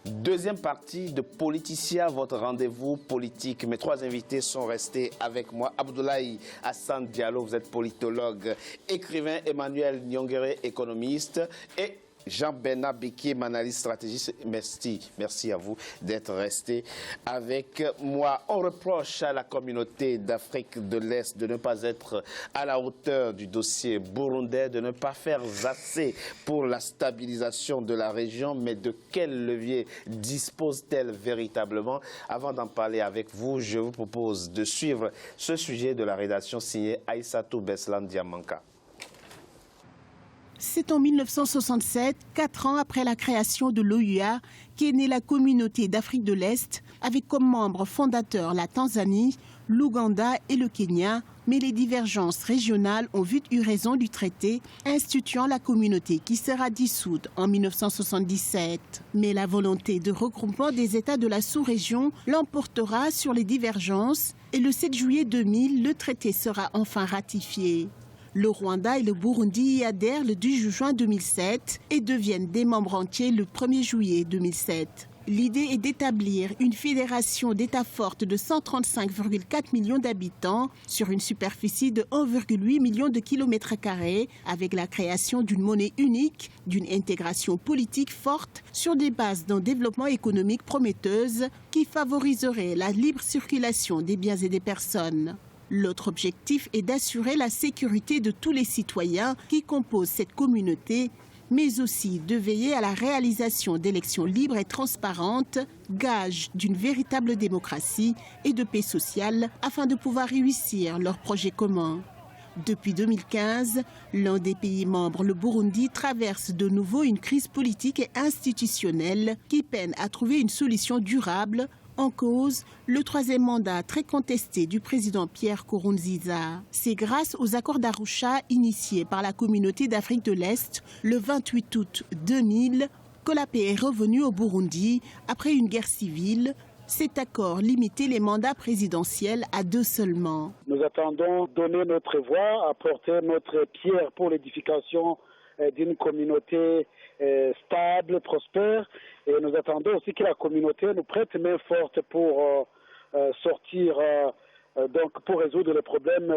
Deuxième partie de Politicien, votre rendez-vous politique. Mes trois invités sont restés avec moi. Abdoulaye Hassan Diallo, vous êtes politologue, écrivain. Emmanuel Nyongere, économiste, et Jean-Bernard Biquier, analyste stratégiste. Merci à vous d'être resté avec moi. On reproche à la communauté d'Afrique de l'Est de ne pas être à la hauteur du dossier burundais, de ne pas faire assez pour la stabilisation de la région, mais de quel levier dispose-t-elle véritablement? Avant d'en parler avec vous, je vous propose de suivre ce sujet de la rédaction signée Aïssatou Beslan Diamanka. C'est en 1967, 4 ans après la création de l'OUA, qu'est née la communauté d'Afrique de l'Est, avec comme membres fondateurs la Tanzanie, l'Ouganda et le Kenya. Mais les divergences régionales ont vite eu raison du traité instituant la communauté qui sera dissoute en 1977. Mais la volonté de regroupement des États de la sous-région l'emportera sur les divergences et le 7 juillet 2000, le traité sera enfin ratifié. Le Rwanda et le Burundi y adhèrent le 10 juin 2007 et deviennent des membres entiers le 1er juillet 2007. L'idée est d'établir une fédération d'États fortes de 135,4 millions d'habitants sur une superficie de 1,8 million de kilomètres carrés, avec la création d'une monnaie unique, d'une intégration politique forte sur des bases d'un développement économique prometteuse qui favoriserait la libre circulation des biens et des personnes. L'autre objectif est d'assurer la sécurité de tous les citoyens qui composent cette communauté, mais aussi de veiller à la réalisation d'élections libres et transparentes, gage d'une véritable démocratie et de paix sociale, afin de pouvoir réussir leurs projets communs. Depuis 2015, l'un des pays membres, le Burundi, traverse de nouveau une crise politique et institutionnelle qui peine à trouver une solution durable. En cause, le 3e mandat très contesté du président Pierre Nkurunziza. C'est grâce aux accords d'Arusha initiés par la communauté d'Afrique de l'Est le 28 août 2000 que la paix est revenue au Burundi après une guerre civile. Cet accord limitait les mandats présidentiels à 2 seulement. Nous attendons donner notre voix, apporter notre pierre pour l'édification d'une communauté stable, prospère. Et nous attendons aussi que la communauté nous prête main forte pour sortir, pour résoudre les problèmes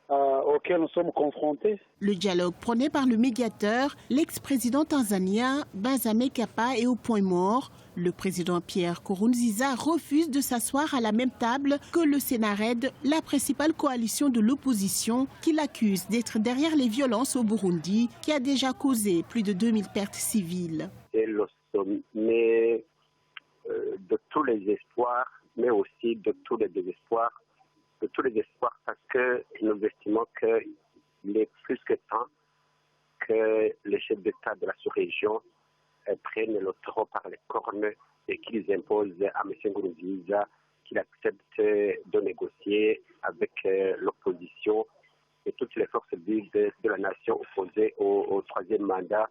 auxquels nous sommes confrontés. Le dialogue prôné par le médiateur, l'ex-président tanzanien Benjamin Mkapa, est au point mort. Le président Pierre Nkurunziza refuse de s'asseoir à la même table que le Sénarède, la principale coalition de l'opposition, qui l'accuse d'être derrière les violences au Burundi, qui a déjà causé plus de 2000 pertes civiles. C'est le sommet de tous les espoirs, mais aussi de tous les désespoirs. De tous les espoirs, parce que nous estimons qu'il est plus que temps que les chefs d'État de la sous-région prennent le taureau par les cornes et qu'ils imposent à M. Nkurunziza qu'il accepte de négocier avec l'opposition et toutes les forces vives de la nation opposées au 3e mandat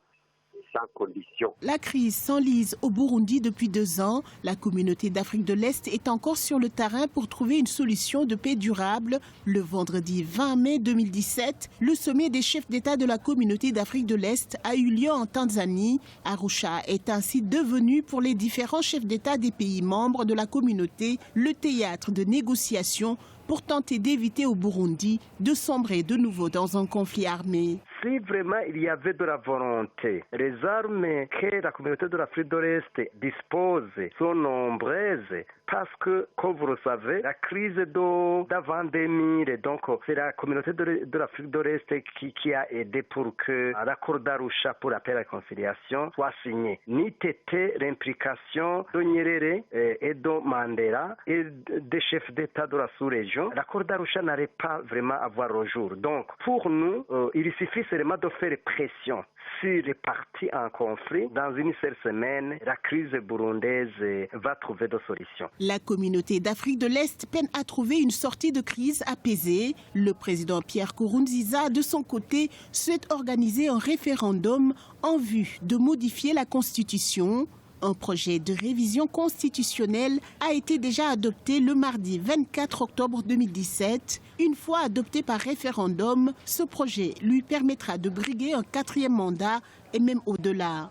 sans condition. La crise s'enlise au Burundi depuis 2 ans. La communauté d'Afrique de l'Est est encore sur le terrain pour trouver une solution de paix durable. Le vendredi 20 mai 2017, le sommet des chefs d'État de la communauté d'Afrique de l'Est a eu lieu en Tanzanie. Arusha est ainsi devenu pour les différents chefs d'État des pays membres de la communauté le théâtre de négociations pour tenter d'éviter au Burundi de sombrer de nouveau dans un conflit armé. Si vraiment il y avait de la volonté, les armes que la communauté de l'Afrique de l'Est dispose sont nombreuses parce que, comme vous le savez, la crise d'avant 2000, donc c'est la communauté de l'Afrique de l'Est qui a aidé pour que l'accord d'Arusha pour la paix et la réconciliation soit signé. Ni était l'implication de Nyerere et de Mandela et des chefs d'État de la sous-région. L'accord d'Arusha n'allait pas vraiment avoir le jour. Donc, pour nous, il suffit seulement de faire pression sur les partis en conflit. Dans une seule semaine, la crise burundaise va trouver des solutions. La communauté d'Afrique de l'Est peine à trouver une sortie de crise apaisée. Le président Pierre Nkurunziza, de son côté, souhaite organiser un référendum en vue de modifier la Constitution. Un projet de révision constitutionnelle a été déjà adopté le mardi 24 octobre 2017. Une fois adopté par référendum, ce projet lui permettra de briguer un 4e mandat et même au-delà.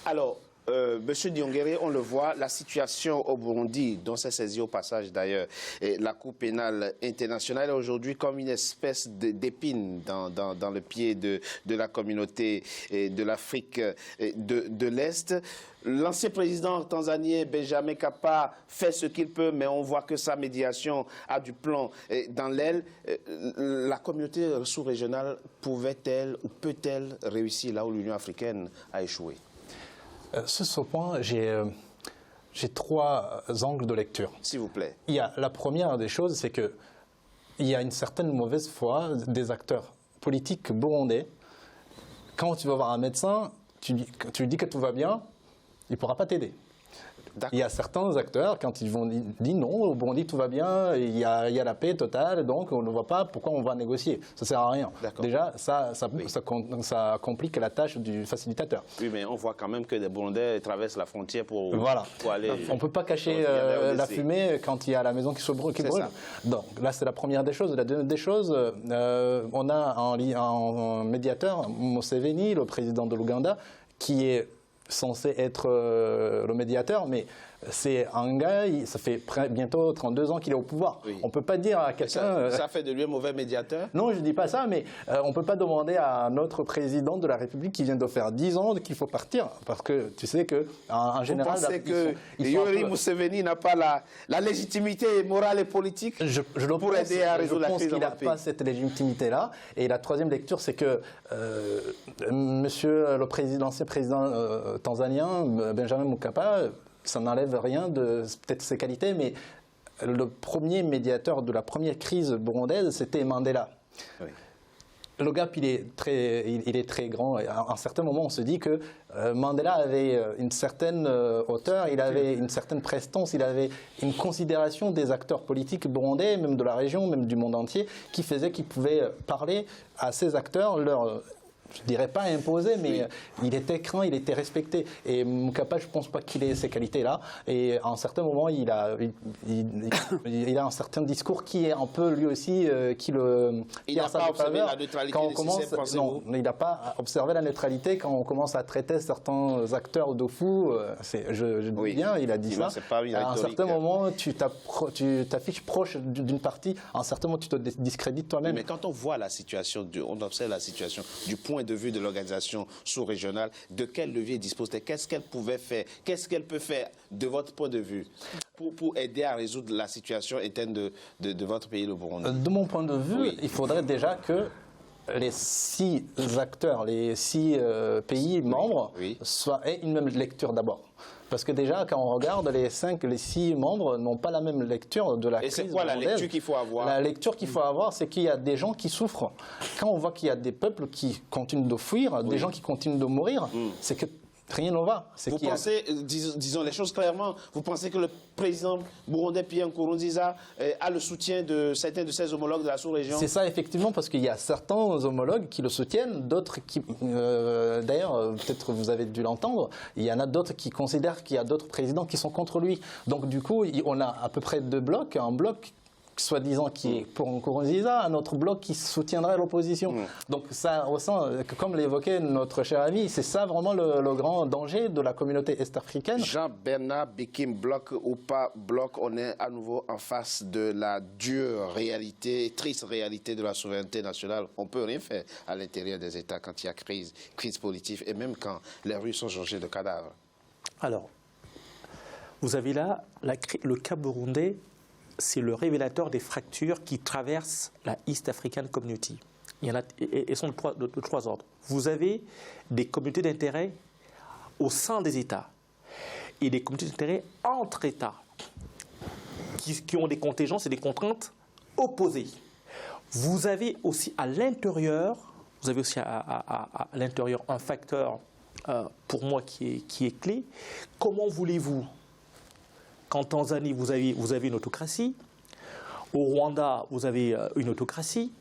Alors, Monsieur Nyongere, on le voit, la situation au Burundi, dont s'est saisi au passage d'ailleurs la Cour pénale internationale, est aujourd'hui comme une espèce d'épine dans le pied de la communauté de l'Afrique de l'Est. L'ancien président tanzanien Benjamin Mkapa fait ce qu'il peut, mais on voit que sa médiation a du plomb dans l'aile. La communauté sous-régionale pouvait-elle ou peut-elle réussir là où l'Union africaine a échoué? Sur ce point, j'ai 3 angles de lecture. S'il vous plaît. La première des choses, c'est qu'il y a une certaine mauvaise foi des acteurs politiques burundais. Quand tu vas voir un médecin, tu lui dis que tout va bien, il ne pourra pas t'aider. Il y a certains acteurs, quand ils vont dire non, au Burundi tout va bien, il y a la paix totale, donc on ne voit pas pourquoi on va négocier. Ça ne sert à rien. Déjà, ça complique la tâche du facilitateur. Oui, mais on voit quand même que des Burundais traversent la frontière pour aller... On ne peut pas cacher la fumée quand il y a la maison qui brûle. Donc là, c'est la première des choses. La deuxième des choses, on a un médiateur, Museveni, le président de l'Ouganda, qui est censé être le médiateur, mais c'est un gars, ça fait bientôt 32 ans qu'il est au pouvoir. Oui. On ne peut pas dire à quelqu'un... Ça fait de lui un mauvais médiateur? Non, je ne dis pas ça, mais on ne peut pas demander à notre président de la République qui vient de faire 10 ans qu'il faut partir. Parce que tu sais qu'en général... Vous pensez que Yoweri Museveni n'a pas la légitimité morale et politique pour aider à résoudre la crise dans votre pays? Je pense qu'il n'a pas cette légitimité-là. Et la troisième lecture, c'est que monsieur l'ancien président tanzanien, Benjamin Mkapa, ça n'enlève rien de peut-être ses qualités, mais le premier médiateur de la première crise burundaise, c'était Mandela. Oui. Le gap, il est très grand. À un certain moment, on se dit que Mandela avait une certaine hauteur, il avait une certaine prestance, il avait une considération des acteurs politiques burundais, même de la région, même du monde entier, qui faisait qu'il pouvait parler à ces acteurs, je ne dirais pas imposé, mais il était craint, il était respecté. Et Mkapa, je ne pense pas qu'il ait ces qualités-là. Et à un certain moment, il a un certain discours qui est un peu, lui aussi, il n'a pas observé la neutralité nécessaire, non, il n'a pas observé la neutralité quand on commence à traiter certains acteurs de fous. Je dis bien, il a dit ça. À un certain moment, tu t'affiches proche d'une partie. À un certain moment, tu te discrédites toi-même. Mais quand on voit la situation, on observe la situation du point de vue de l'organisation sous-régionale, de quel levier dispose-t-elle? Qu'est-ce qu'elle pouvait faire? Qu'est-ce qu'elle peut faire, de votre point de vue, pour aider à résoudre la situation interne de votre pays, le Burundi? De mon point de vue, il faudrait déjà que les 6 acteurs, les 6 pays membres aient une même lecture d'abord. Parce que déjà, quand on regarde, les 6 membres n'ont pas la même lecture de la crise. Et c'est quoi la lecture qu'il faut avoir? La lecture qu'il faut avoir, c'est qu'il y a des gens qui souffrent. Quand on voit qu'il y a des peuples qui continuent de fuir, des gens qui continuent de mourir, c'est que rien ne va. Vous pensez, disons les choses clairement, vous pensez que le président burundais Pierre Nkurunziza a le soutien de certains de ses homologues de la sous-région? C'est ça, effectivement, parce qu'il y a certains homologues qui le soutiennent, d'autres qui... D'ailleurs, peut-être vous avez dû l'entendre, il y en a d'autres qui considèrent qu'il y a d'autres présidents qui sont contre lui. Donc du coup, on a à peu près 2 blocs. Un bloc soi-disant qui est pour Nkurunziza, un autre bloc qui soutiendrait l'opposition. Donc ça ressent, comme l'évoquait notre cher ami, c'est ça vraiment le grand danger de la communauté est-africaine. Jean-Bernard Bikim, bloc ou pas bloc, on est à nouveau en face de la dure réalité, triste réalité de la souveraineté nationale. On ne peut rien faire à l'intérieur des États quand il y a crise politique et même quand les rues sont changées de cadavres. Alors, vous avez là le cas burundais. C'est le révélateur des fractures qui traversent la East African Community. Il y en a, elles sont de 3 ordres. Vous avez des communautés d'intérêt au sein des États et des communautés d'intérêt entre États qui ont des contingences et des contraintes opposées. Vous avez aussi à l'intérieur, un facteur pour moi qui est clé. Comment voulez-vous qu'en Tanzanie, vous avez une autocratie, au Rwanda, vous avez une autocratie,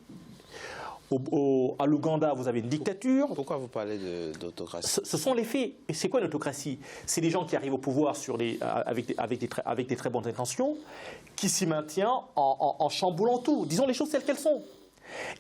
à l'Ouganda, vous avez une dictature. Pourquoi vous parlez d'autocratie? Ce sont les faits. Et c'est quoi une autocratie? C'est des gens qui arrivent au pouvoir avec des très bonnes intentions, qui s'y maintiennent en chamboulant tout. Disons les choses telles qu'elles sont.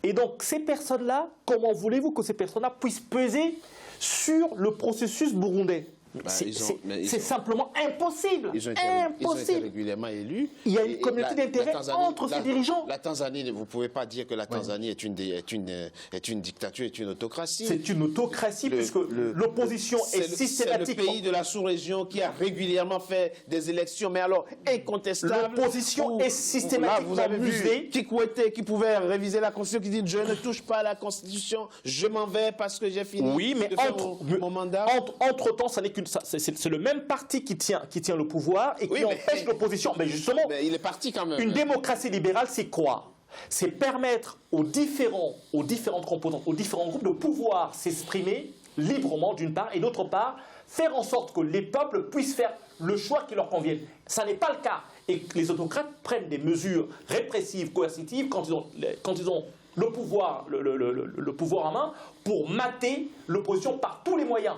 Et donc, ces personnes-là, comment voulez-vous que ces personnes-là puissent peser sur le processus burundais? C'est simplement impossible. Ils ont été régulièrement élus. Il y a une communauté d'intérêt entre ces dirigeants. La Tanzanie, vous ne pouvez pas dire que la Tanzanie est une dictature, est une autocratie. C'est une autocratie puisque l'opposition est systématique. C'est le pays de la sous-région qui a régulièrement fait des élections, mais alors incontestables. L'opposition est systématiquement muselée. Kikwete qui pouvait réviser la Constitution, qui dit « je ne touche pas à la Constitution, je m'en vais parce que j'ai fini de faire mon mandat ». Entre-temps, c'est le même parti qui tient le pouvoir et qui empêche l'opposition. Mais justement, il est parti quand même. Une démocratie libérale, c'est quoi? C'est permettre aux différentes composantes, aux différents groupes de pouvoir s'exprimer librement d'une part et d'autre part, faire en sorte que les peuples puissent faire le choix qui leur convienne. Ça n'est pas le cas. Et que les autocrates prennent des mesures répressives, coercitives, quand ils ont le pouvoir en main, pour mater l'opposition par tous les moyens.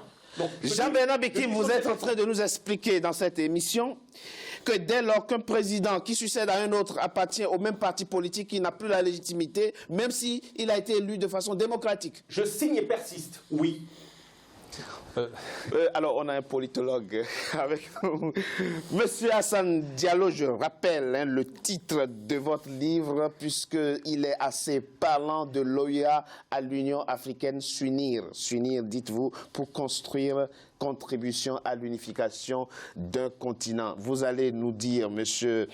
Jean-Bernard Bekim, vous êtes en train de nous expliquer dans cette émission que dès lors qu'un président qui succède à un autre appartient au même parti politique, il n'a plus la légitimité, même s'il a été élu de façon démocratique. Je signe et persiste, oui. Alors, on a un politologue avec nous. Monsieur Hassan Diallo, je rappelle le titre de votre livre, puisqu'il est assez parlant, de l'OUA à l'Union africaine, s'unir. S'unir, dites-vous, pour construire contribution à l'unification d'un continent. Vous allez nous dire, monsieur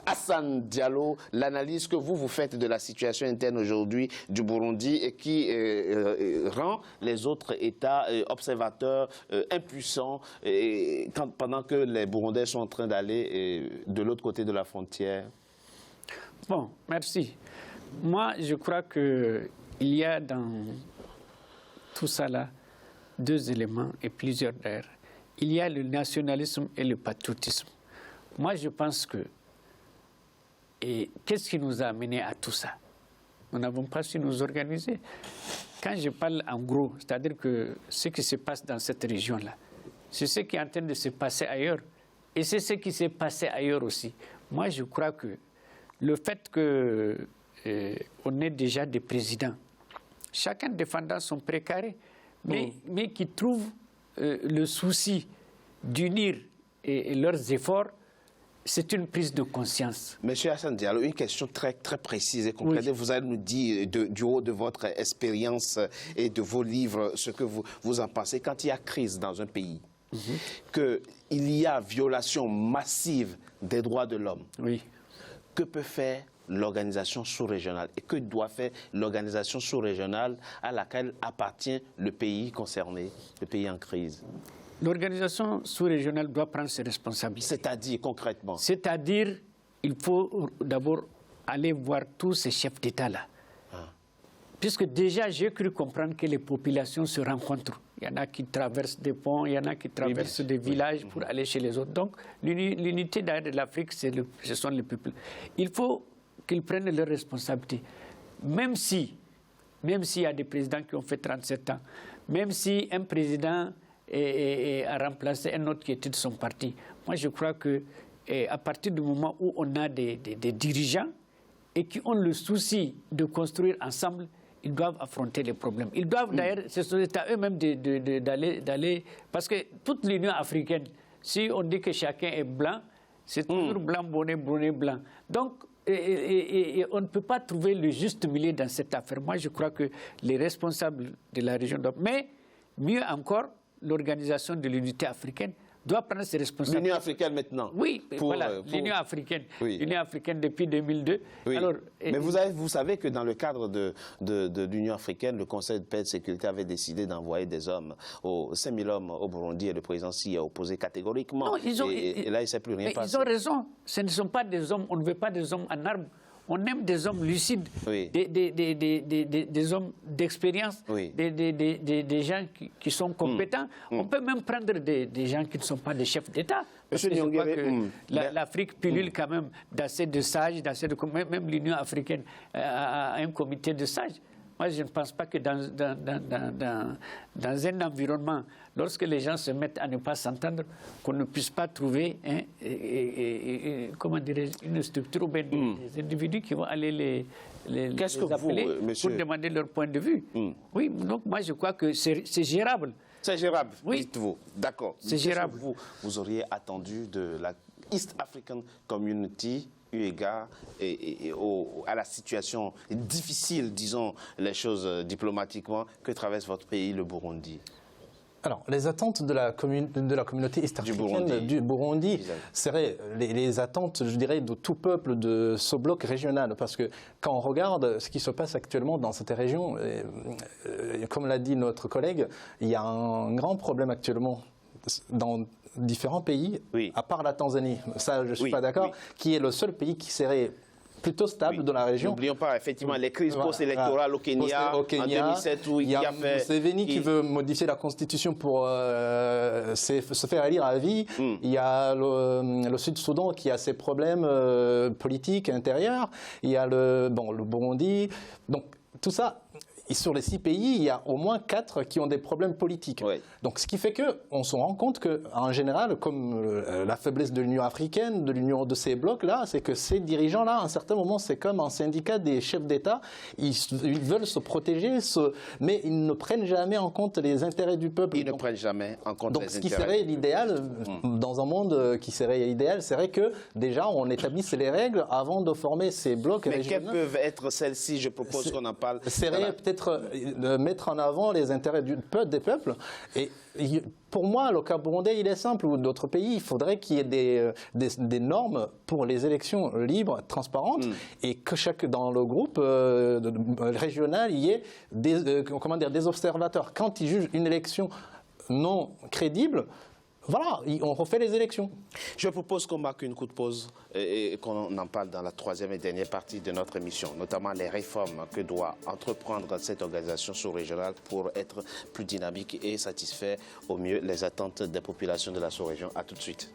Hassan Diallo, l'analyse que vous faites de la situation interne aujourd'hui du Burundi et qui rend les autres États observateurs impuissants pendant que les Burundais sont en train d'aller de l'autre côté de la frontière. Bon, merci. Moi, je crois qu'il y a dans tout ça là deux éléments et plusieurs d'ailleurs. Il y a le nationalisme et le patriotisme. Moi, je pense que... Et qu'est-ce qui nous a amené à tout ça? Nous n'avons pas su nous organiser. Quand je parle en gros, c'est-à-dire que ce qui se passe dans cette région-là, c'est ce qui est en train de se passer ailleurs. Et c'est ce qui s'est passé ailleurs aussi. Moi, je crois que le fait qu'on ait déjà des présidents, chacun défendant son précaré, mais qui trouvent le souci d'unir leurs efforts, c'est une prise de conscience. Monsieur Hassan Diallo, une question très, très précise et concrète. Oui. Vous allez nous dire du haut de votre expérience et de vos livres ce que vous en pensez. Quand il y a crise dans un pays, qu'il y a violation massive des droits de l'homme, que peut faire l'organisation sous-régionale et que doit faire l'organisation sous-régionale à laquelle appartient le pays concerné, le pays en crise? L'organisation sous-régionale doit prendre ses responsabilités. C'est-à-dire, concrètement? C'est-à-dire, il faut d'abord aller voir tous ces chefs d'État-là. Puisque déjà, j'ai cru comprendre que les populations se rencontrent. Il y en a qui traversent des ponts, il y en a qui traversent des villages pour aller chez les autres. Donc, l'unité de l'Afrique, ce sont les peuples. Il faut qu'ils prennent leurs responsabilités. Même s'il y a des présidents qui ont fait 37 ans, même si un président a remplacé un autre qui était de son parti, moi je crois qu'à partir du moment où on a des dirigeants et qui ont le souci de construire ensemble, ils doivent affronter les problèmes. Ils doivent d'ailleurs, c'est à eux-mêmes d'aller, parce que toute l'Union africaine, si on dit que chacun est blanc, c'est toujours blanc, bonnet, blanc. Donc, et on ne peut pas trouver le juste milieu dans cette affaire. Moi, je crois que les responsables de la région doivent... Mais, mieux encore, l'organisation de l'unité africaine doit prendre ses responsabilités. L'Union africaine maintenant? Oui, voilà, l'Union africaine. Oui. L'Union africaine depuis 2002. Oui. Alors, mais vous savez que dans le cadre de l'Union africaine, le Conseil de paix et de sécurité avait décidé d'envoyer des hommes, 5 000 hommes au Burundi, et le président s'y a opposé catégoriquement. Non, et là, il ne s'est plus rien passé. Ils ont raison. Ce ne sont pas des hommes, on ne veut pas des hommes en armes. On aime des hommes lucides, des hommes d'expérience, des gens qui sont compétents. On peut même prendre des gens qui ne sont pas des chefs d'État. Monsieur Nyongere, l'Afrique pilule quand même d'assez de sages, même l'Union africaine a un comité de sages. Moi, je ne pense pas que dans un environnement, lorsque les gens se mettent à ne pas s'entendre, qu'on ne puisse pas trouver comment une structure ou bien des individus qui vont aller les appeler pour demander leur point de vue. Oui, donc moi je crois que c'est gérable. C'est gérable, Oui. dites-vous. D'accord. C'est gérable. Vous auriez attendu de la East African Community, eu égard à la situation difficile, disons les choses diplomatiquement, que traverse votre pays, le Burundi? Alors, les attentes de la communauté est-africaine du Burundi seraient les attentes, je dirais, de tout peuple de ce bloc régional. Parce que quand on regarde ce qui se passe actuellement dans cette région, comme l'a dit notre collègue, il y a un grand problème actuellement dans différents pays, à part la Tanzanie, ça je ne suis pas d'accord, qui est le seul pays qui serait plutôt stable dans la région. N'oublions pas, effectivement, les crises post-électorales au Kenya, en 2007, où il y a fait... Museveni qui veut modifier la constitution pour se faire élire à vie. Il y a le Sud-Soudan qui a ses problèmes politiques intérieurs. Il y a le Burundi. Donc, tout ça... Et sur les 6 pays, il y a au moins 4 qui ont des problèmes politiques. Oui. Donc, ce qui fait qu'on se rend compte qu'en général, comme la faiblesse de l'Union africaine, de ces blocs-là, c'est que ces dirigeants-là, à un certain moment, c'est comme un syndicat des chefs d'État. Ils veulent se protéger, mais ils ne prennent jamais en compte les intérêts du peuple. Ils ne prennent jamais en compte les intérêts. Donc, ce qui serait l'idéal, dans un monde qui serait idéal, serait que déjà, on établisse les règles avant de former ces blocs régionaux. Mais quelles peuvent être celles-ci? Je propose qu'on en parle. Serait peut-être de mettre en avant les intérêts des peuples. Et pour moi, le cas burundais, il est simple, ou d'autres pays, il faudrait qu'il y ait des normes pour les élections libres, transparentes, et que dans le groupe régional, il y ait des observateurs. Quand ils jugent une élection non crédible, voilà, on refait les élections. Je propose qu'on marque une courte pause et qu'on en parle dans la 3e et dernière partie de notre émission, notamment les réformes que doit entreprendre cette organisation sous-régionale pour être plus dynamique et satisfaire au mieux les attentes des populations de la sous-région. À tout de suite.